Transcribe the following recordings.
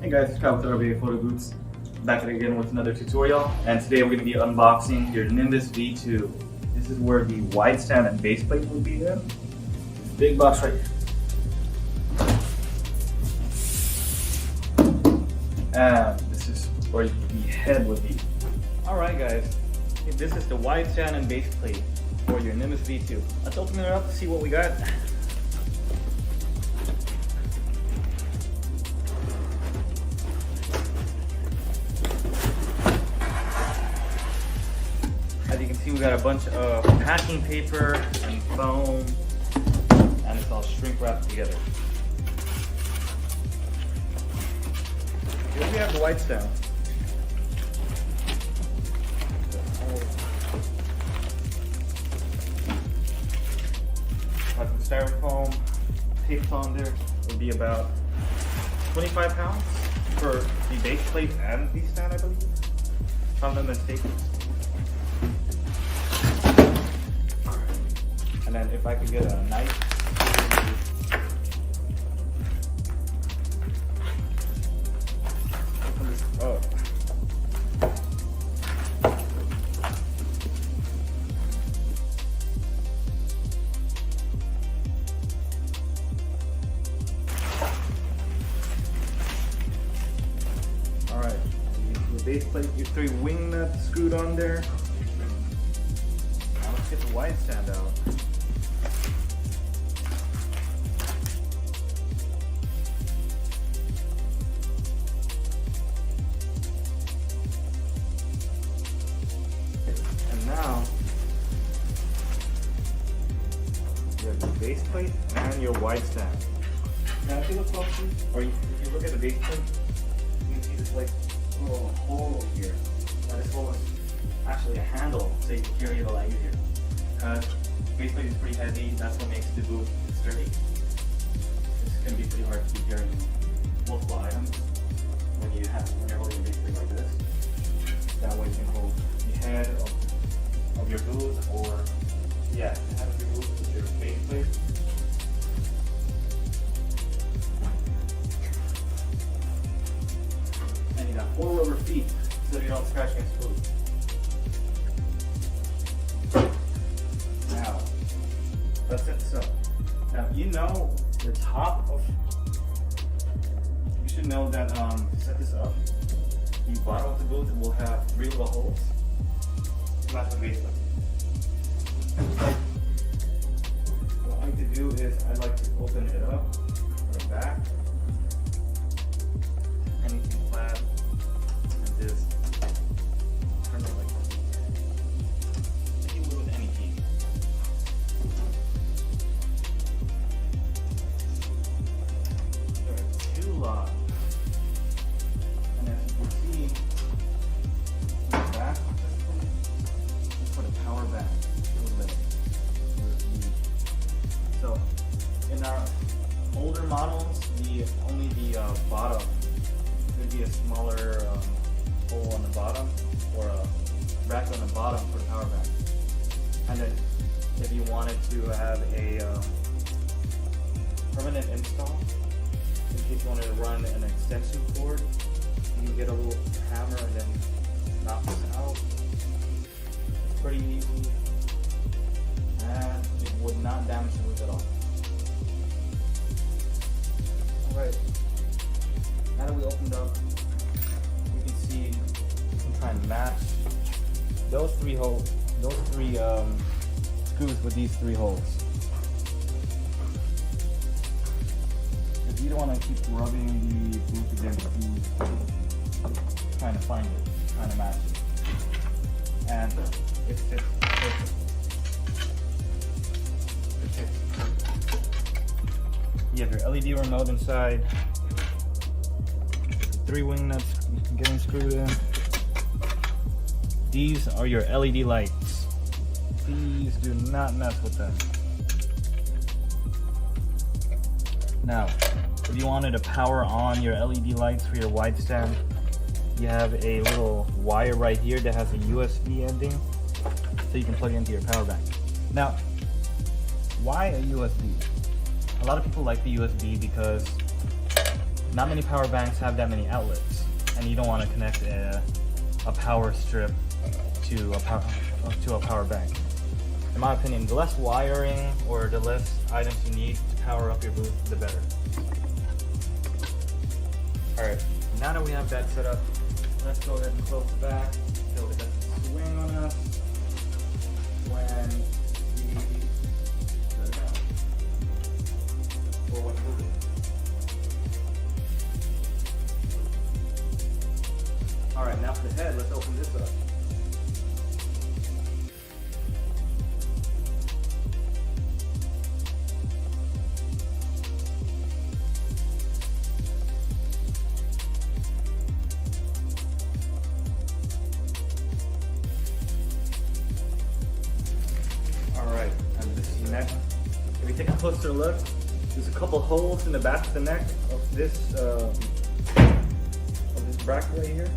Hey guys, it's Kyle with RBA Photobooths. Back at it again with another tutorial, and today we're going to be unboxing your Nimbus V2. This is where the wide stand and base plate will be in. Big box right here. And this is where the head would be. Alright guys, this is the wide stand and base plate for your Nimbus V2. Let's open it up to see what we got. As you can see, we got a bunch of packing paper and foam, and it's all shrink wrapped together. Here we have the white stand. Got some styrofoam taped on there. It'll be about 25 pounds for the base plate and the stand, I believe. If I'm not mistaken. And then if I could get a knife. Open this up. Alright, the base plate, your 3 wing nuts screwed on there. Now let's get the wide stand out. Now, you have your base plate and your wide stand. Now, if you look closely, or if you look at the base plate, you can see this like little hole here. Now, this hole is actually a handle, so you can carry it a lot easier. Base plate is pretty heavy. That's what makes the booth sturdy. It's going to be pretty hard to be carrying multiple items when you're holding a base plate like this. That way, you can hold the head of your booth, or the head of your booth with your base plate. And you got 4 rubber feet so you don't scratch against the booth. Now, that's it. So, now you know the top of. You should know that to set this up, the bottom of the booth will have 3 little holes. That's the base plate. What I like to do is I like to open it up from the back, anything flat, and just turn it like this. You can move with any key. There are 2 locks, and as you can see, in the back. For the power bank. So in our older models, only the bottom, there'd be a smaller hole on the bottom, or a rack on the bottom for the power bank. And then if you wanted to have a permanent install, in case you wanted to run an extension cord, you can get a little hammer and then knock this out. Pretty easy, and it would not damage the booth at all. Alright, now that we opened up, you can see you can try and match those 3 holes, those 3 screws with these 3 holes. If you don't want to keep rubbing the booth against the trying to find it, trying to match it. And it fits perfect. It fits. You have your LED remote inside. 3 wing nuts getting screwed in. These are your LED lights. Please do not mess with them. Now, if you wanted to power on your LED lights for your wide stand, you have a little wire right here that has a USB ending, so you can plug it into your power bank. Now, why a USB? A lot of people like the USB because not many power banks have that many outlets, and you don't want to connect a power strip to a power bank. In my opinion, the less wiring or the less items you need to power up your booth, the better. Alright, now that we have that set up, let's go ahead and close the back so it doesn't swing on us when we set it out. Or when moving. Alright, now for the head, let's open this up. Alright, and this is the neck. If you take a closer look, there's a couple holes in the back of the neck of this bracket right here.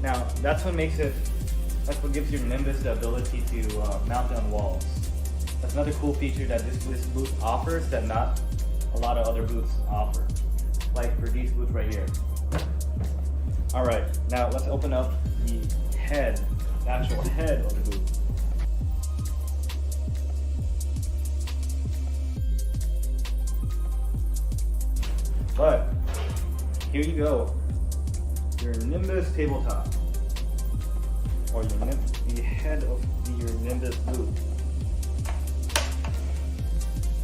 Now, that's what gives your Nimbus the ability to mount it on walls. That's another cool feature that this booth offers that not a lot of other booths offer. Like for these booths right here. Alright, now let's open up the head, the actual head of the booth. But, here you go. Your Nimbus tabletop, or the head of your Nimbus booth.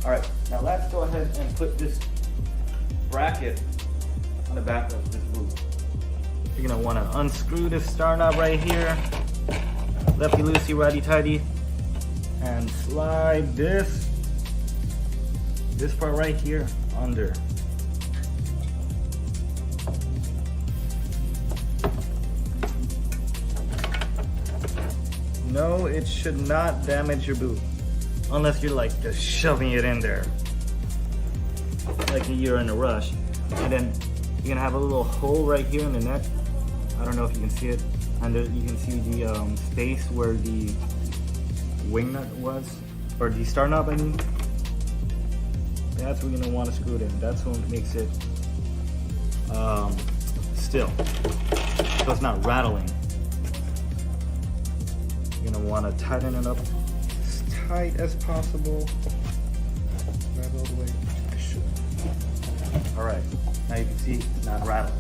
Alright, now let's go ahead and put this bracket on the back of this booth. You're going to want to unscrew this star knob right here, lefty loosey, righty tighty, and slide this part right here under. No, it should not damage your booth unless you're like just shoving it in there like you're in a rush. And then you're gonna have a little hole right here in the neck. I don't know if you can see it, and there, you can see the space where the wing nut was, or the star knob I mean. That's where you're gonna want to screw it in. That's what makes it still, so it's not rattling. You're gonna want to tighten it up as tight as possible. Grab all the way. Alright, now you can see it's not rattling.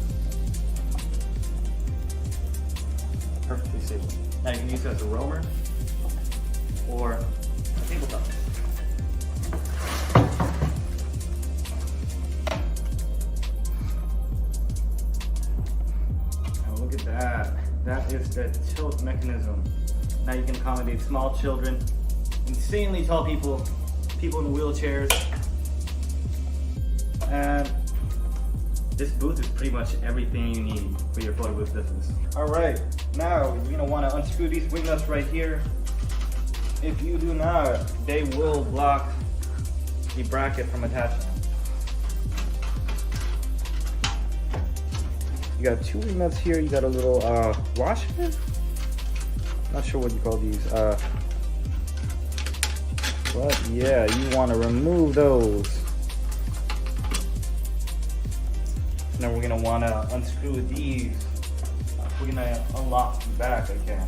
Perfectly safe. Now you can use it as a roamer or a tabletop. Now look at that. That is the tilt mechanism. Now you can accommodate small children, insanely tall people, people in wheelchairs, and this booth is pretty much everything you need for your photo booth business. Alright, now you're going to want to unscrew these wing nuts right here. If you do not, they will block the bracket from attaching. You got two wing nuts here, you got a little washer? Not sure what you call these, but yeah, you want to remove those. Now we're going to want to unscrew these. We're going to unlock the back again.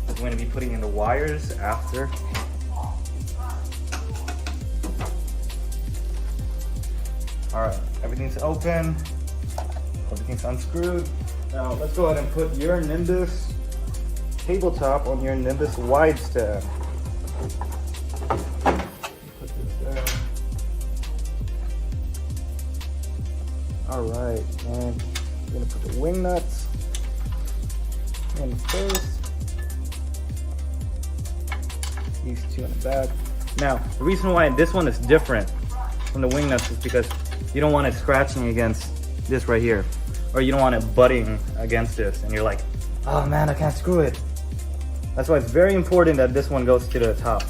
We're going to be putting in the wires after. Alright, everything's open, everything's unscrewed. Now let's go ahead and put your Nimbus tabletop on your Nimbus wide stand. Put this down. Alright, and we're gonna put the wing nuts in first. These two in the back. Now, the reason why this one is different from the wing nuts is because you don't want it scratching against this right here, or you don't want it butting against this, and you're like, oh man, I can't screw it. That's why it's very important that this one goes to the top.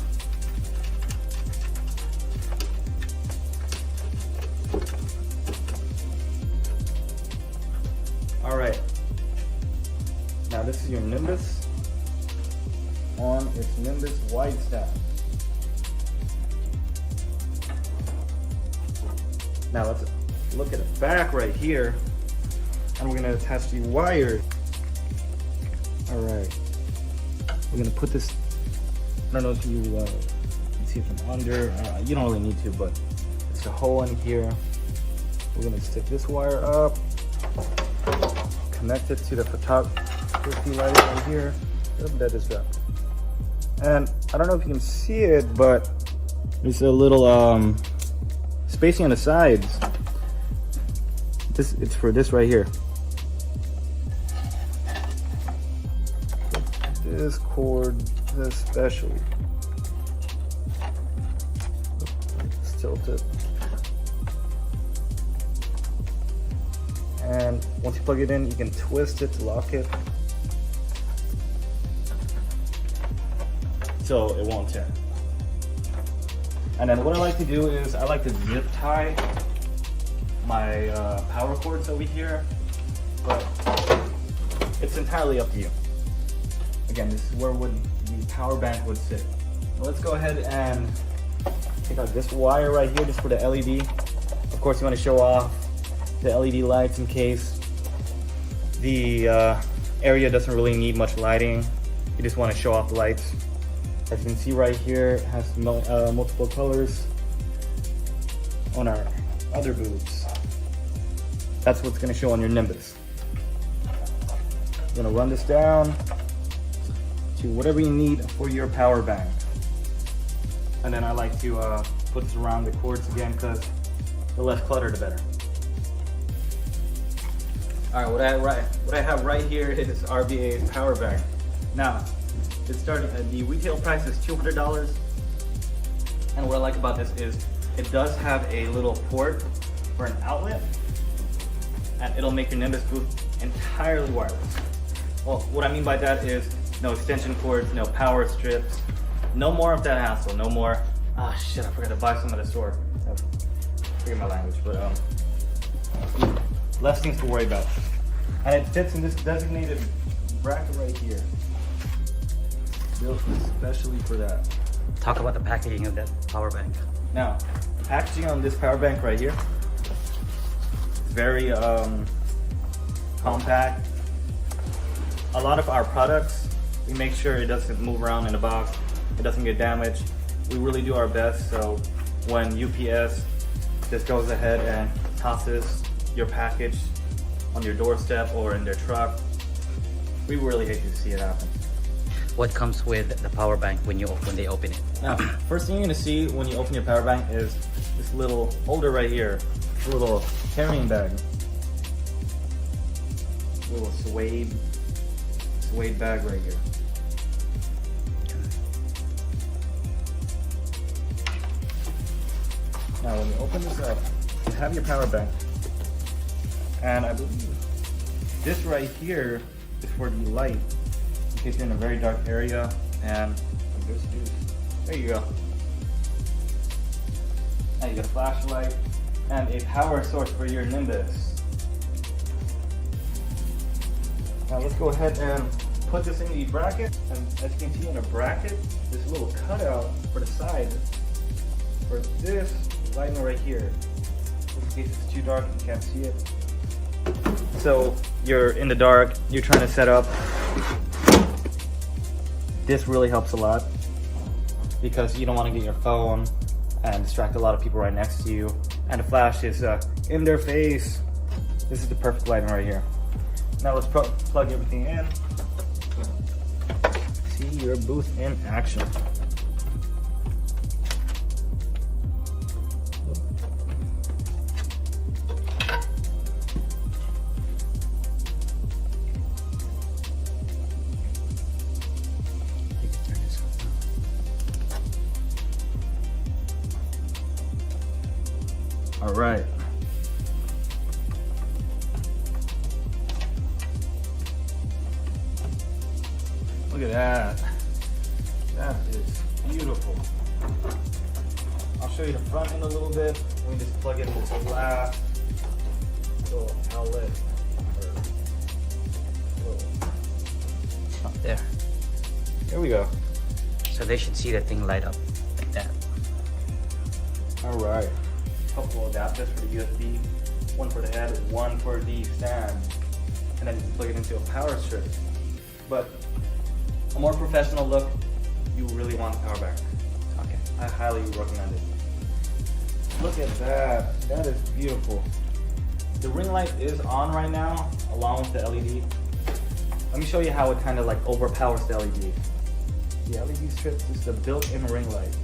Alright, now this is your Nimbus on its Nimbus wide stand. Now let's look at the back right here, and we're gonna attach the wire. All right, we're gonna put this. I don't know if you can see it from under. You don't really need to, but it's a hole in here. We're gonna stick this wire up, connect it to the photography light right here. That is up. And I don't know if you can see it, but there's a little spacing on the sides. It's for this right here. This cord especially. It's tilted. And once you plug it in, you can twist it to lock it, so it won't tear. And then what I like to do is I like to zip tie my power cords over here, but it's entirely up to you. Again, this is where the power bank would sit. Now let's go ahead and take out this wire right here just for the LED. Of course, you want to show off the LED lights in case the area doesn't really need much lighting. You just want to show off the lights. As you can see right here, it has multiple colors on our other booths. That's what's going to show on your Nimbus. You're going to run this down to whatever you need for your power bank. And then I like to put this around the cords again, because the less clutter the better. Alright, what I have right here is RBA's power bank. Now, it's starting at the retail price is $200. And what I like about this is it does have a little port for an outlet, and it'll make your Nimbus booth entirely wireless. Well, what I mean by that is no extension cords, no power strips, no more of that hassle, no more, shit, I forgot to buy some at the store. Forget my language, but less things to worry about. And it fits in this designated bracket right here, built especially for that. Talk about the packaging of that power bank. Now, the packaging on this power bank right here, very compact. A lot of our products, we make sure it doesn't move around in the box, it doesn't get damaged. We really do our best, so when UPS just goes ahead and tosses your package on your doorstep or in their truck, we really hate to see it happen. What comes with the power bank when they open it? Now, first thing you're gonna see when you open your power bank is this little holder right here, a little carrying bag, a little suede bag right here. Now, when you open this up, you have your power bank, and I believe this right here is for the light, in case you're in a very dark area, and there you go. Now you got a flashlight and a power source for your Nimbus. Now let's go ahead and put this in the bracket, and as you can see in the bracket, there's a little cutout for the side for this lighting right here, in case it's too dark and you can't see it. So you're in the dark, you're trying to set up. This really helps a lot because you don't want to get your phone and distract a lot of people right next to you. And the flash is in their face. This is the perfect lighting right here. Now let's plug everything in. See your booth in action. All right. Look at that. That is beautiful. I'll show you the front end a little bit. Let me just plug in this last little outlet. Up there. Here we go. So they should see the thing light up like that. All right. Couple adapters for the USB one for the head, one for the stand, and then you can plug it into a power strip. But a more professional look, you really want the power bank. Okay, I highly recommend it. Look at that, that is beautiful. The ring light is on right now, along with the LED. Let me show you how it kind of like overpowers the LED. The LED strips is the built-in ring light.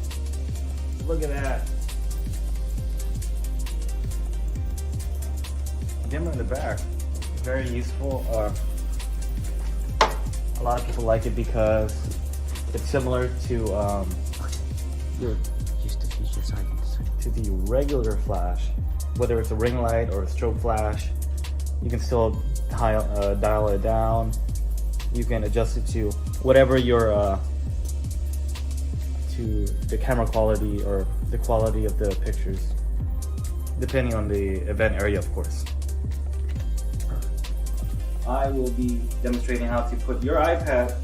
Look at that. Dimmer in the back, very useful. A lot of people like it because it's similar to Use the feature so I can see. to the regular flash. Whether it's a ring light or a strobe flash, you can still dial it down. You can adjust it to whatever your to the camera quality or the quality of the pictures, depending on the event area, of course. I will be demonstrating how to put your iPad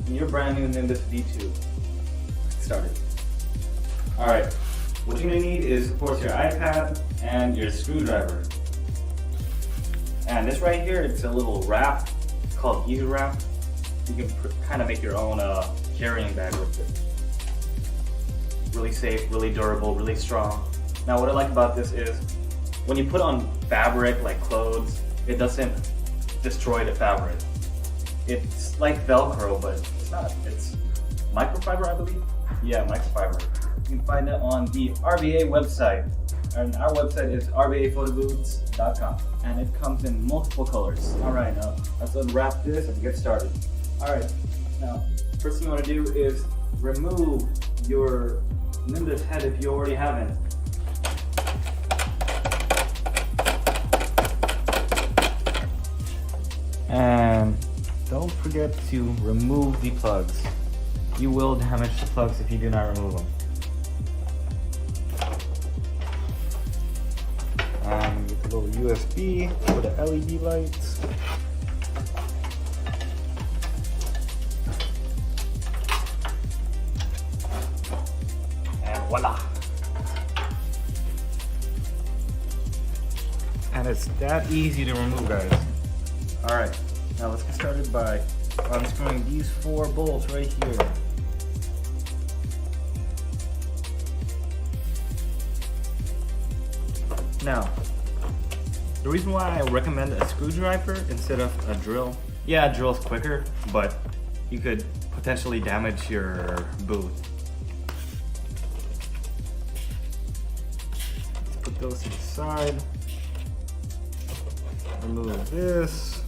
in your brand new Nimbus V2. Let's start it. All right, what you're gonna need is, of course, your iPad and your screwdriver. And this right here, it's a little wrap called Easy Wrap. You can kind of make your own carrying bag with it. Really safe, really durable, really strong. Now, what I like about this is when you put on fabric like clothes, it doesn't destroy the fabric. It's like Velcro, but it's not. It's microfiber, I believe. Yeah, microfiber. You can find it on the RBA website. And our website is rbaphotoboobs.com. And it comes in multiple colors. All right, now let's unwrap this and get started. All right, now first thing you want to do is remove your Nimbus head if you already haven't. And don't forget to remove the plugs. You will damage the plugs if you do not remove them. And get the little USB for the LED lights. And voila! And it's that easy to remove, guys. All right, now let's get started by unscrewing these 4 bolts right here. Now, the reason why I recommend a screwdriver instead of a drill, yeah, a drill's quicker, but you could potentially damage your booth. Let's put those to the side. Remove this.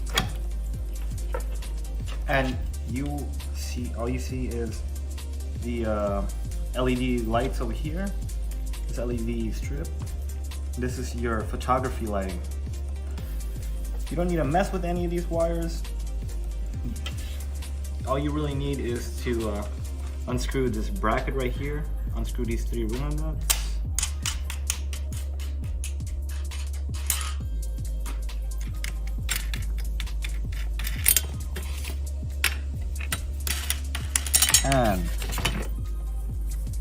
And you see, all you see is the LED lights over here. This LED strip. This is your photography lighting. You don't need to mess with any of these wires. All you really need is to unscrew this bracket right here. Unscrew these 3 ring nuts. And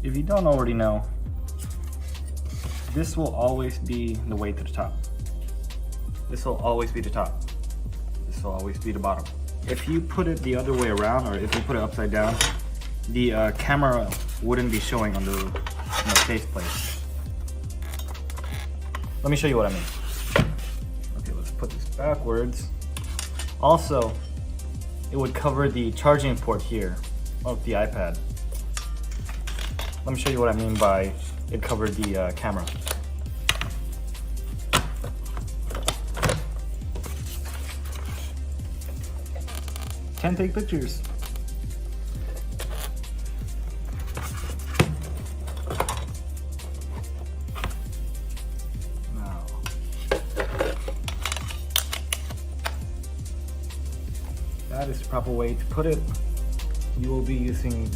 if you don't already know, this will always be the way to the top. This will always be the top. This will always be the bottom. If you put it the other way around, or if you put it upside down, the camera wouldn't be showing on the faceplate. Let me show you what I mean. Okay, let's put this backwards. Also, it would cover the charging port here of the iPad. Let me show you what I mean by it covered the camera. Can take pictures. Now, that is the proper way to put it. You will be using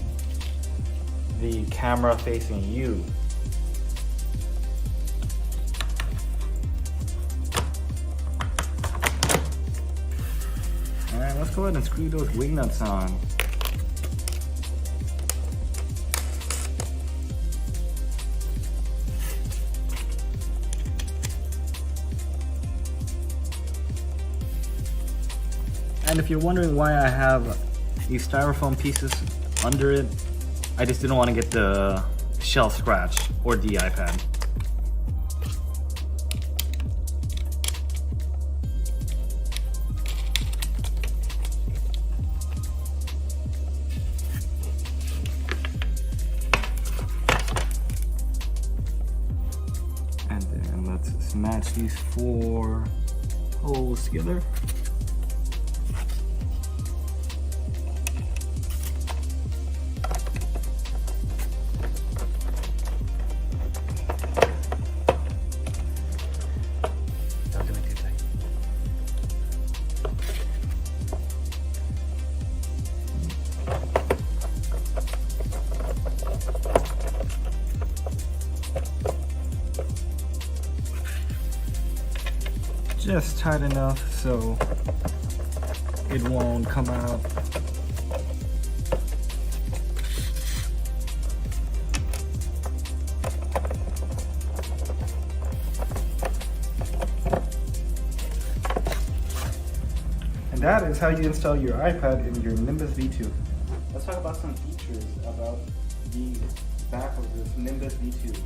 the camera facing you. Alright, let's go ahead and screw those wing nuts on. And if you're wondering why I have these styrofoam pieces under it, I just didn't want to get the shell scratch or the iPad. And then let's smash these 4 holes together. Don't do it too tight. Just tight enough so it won't come out. And that is how you install your iPad in your Nimbus V2. Let's talk about some features about the back of this Nimbus V2.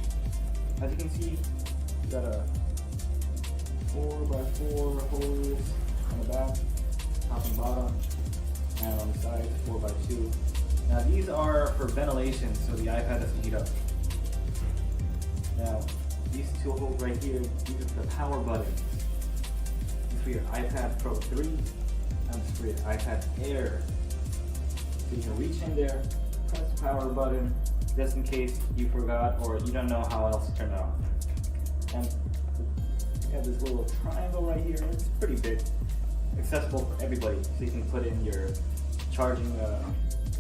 As you can see, you got a 4x4 holes on the back, top and bottom, and on the side 4x2. Now these are for ventilation, so the iPad doesn't heat up. Now these 2 holes right here, these are the power buttons. This is for your iPad Pro 3, and this is for your iPad Air. So you can reach in there, press the power button, just in case you forgot or you don't know how else to turn it on. And you have this little triangle right here. It's pretty big, accessible for everybody. So you can put in your charging,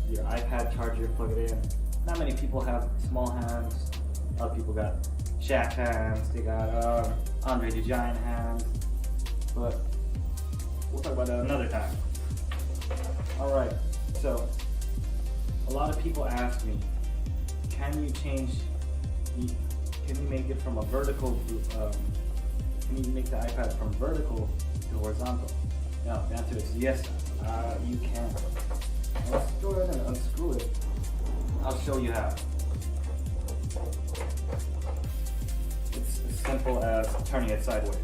your iPad charger, plug it in. Not many people have small hands. A lot of people got Shaq hands. They got Andre the Giant hands. But we'll talk about that another time. All right. So a lot of people ask me, can you change? Can you make it from a vertical? Can you make the iPad from vertical to horizontal? Now, the answer is yes, you can. Now, let's go ahead and unscrew it. I'll show you how. It's as simple as turning it sideways.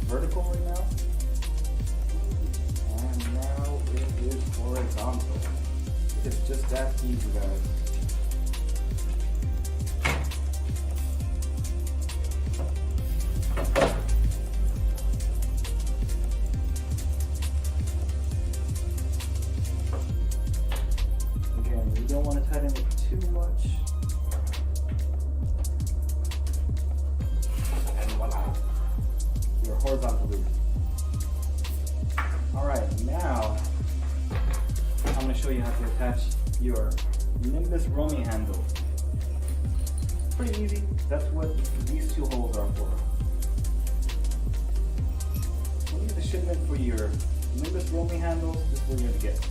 Vertical right now, and now it is horizontal. It's just that easy, guys. Again, you don't want to tighten it too much. And voila. Your horizontal loop. Alright, now I'm going to show you how to attach your Nimbus roaming handle. Pretty easy. That's what these 2 holes are for. When you get the shipment for your Nimbus roaming handles, this is what you're going to get.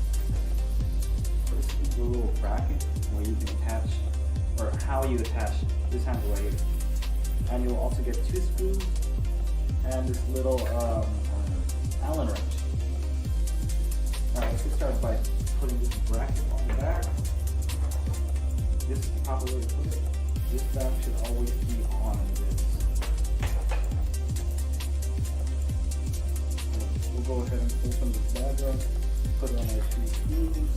First, you do a little bracket where you can attach, or how you attach this handle right here. And you'll also get 2 screws and this little Allen wrench. Alright, let's get started by putting this bracket on the back. This is the proper way to put it. This back should always be on this. We'll go ahead and open this bag up, put it on our 2 screws.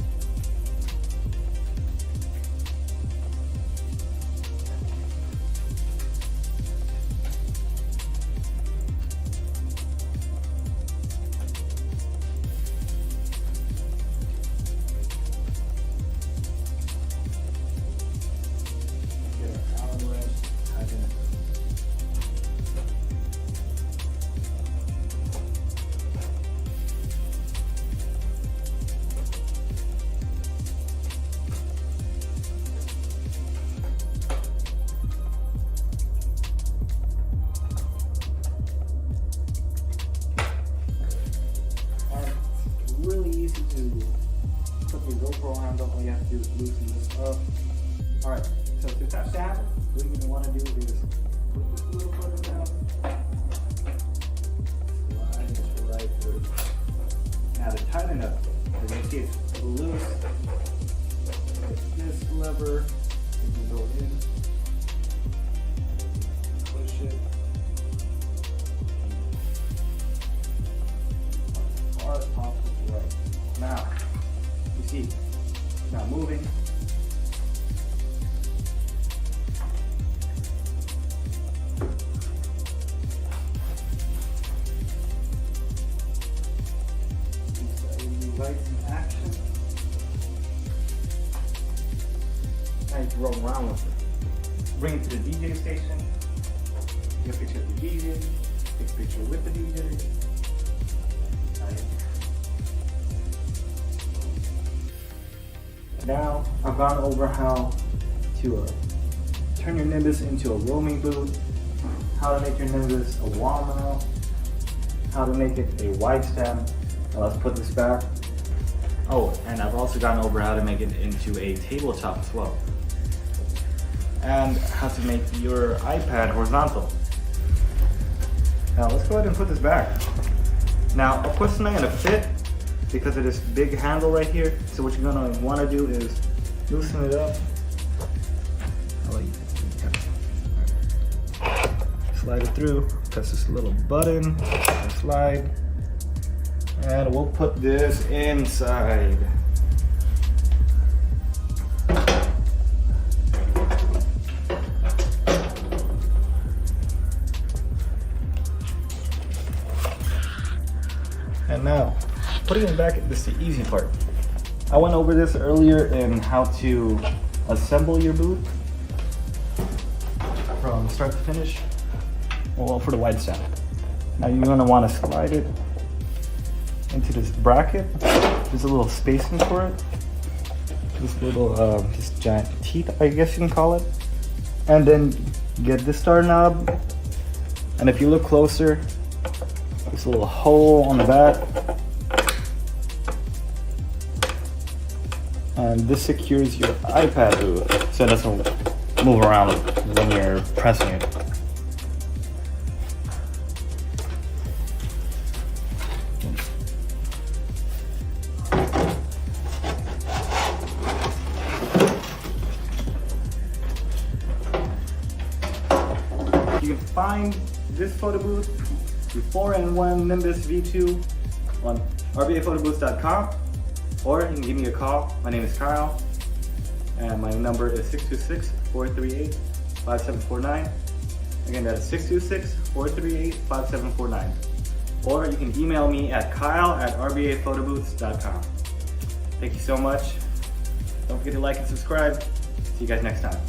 the DJ station. Take a picture of the DJ. Take a picture with the DJ. Now I've gone over how to turn your Nimbus into a roaming booth, how to make your Nimbus a wall mount, how to make it a wide stand. Now let's put this back. Oh, and I've also gone over how to make it into a tabletop as well. And how to make your iPad horizontal. Now let's go ahead and put this back. Now, of course it's not gonna fit because of this big handle right here. So what you're gonna wanna do is loosen it up. Slide it through, press this little button, and slide. And we'll put this inside. And now, putting it back, this is the easy part. I went over this earlier in how to assemble your booth from start to finish. Well, for the wide stand. Now you're gonna wanna slide it into this bracket. There's a little spacing for it. This little, this giant teeth, I guess you can call it. And then get this star knob. And if you look closer, there's a little hole on the back. And this secures your iPad booth so it doesn't move around when you're pressing it. You can find this photo booth, the 4-in-1 Nimbus V2 on rbaphotoBooth.com, or you can give me a call. My name is Kyle, and my number is 626-438-5749. Again, that is 626-438-5749. Or you can email me at kyle@rbaphotoBooths.com. Thank you so much. Don't forget to like and subscribe. See you guys next time.